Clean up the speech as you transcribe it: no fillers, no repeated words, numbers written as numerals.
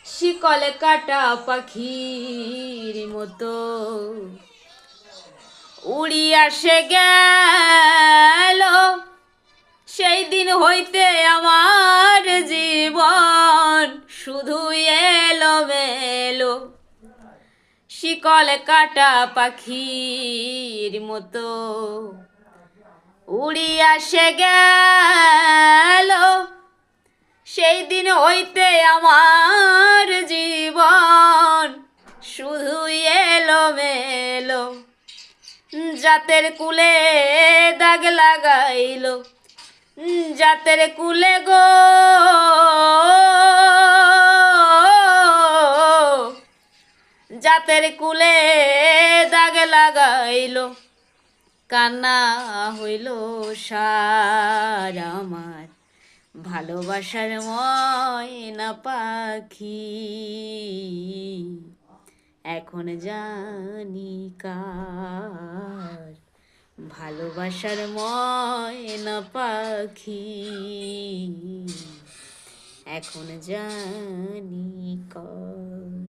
শিকলে কাটা পাখির মতো উড়িয়া সে গেল। সেই দিন হইতে আমার জীবন শুধু এলোমেলো। শিকলে কাটা পাখির মতো উড়িয়া সে গেল। সেই দিন হইতে আমার জীবন শুধু এলোমেলো। জাতের কুলে দাগ লাগাইল, জাতের কুলে গো, জাতের কুলে দাগ লাগাইল। কান্না হইল সার আমার ভালোবাসার ময়না পাখি। এখন জানি কার ভালোবাসার ময়না পাখি। এখন জানি কার।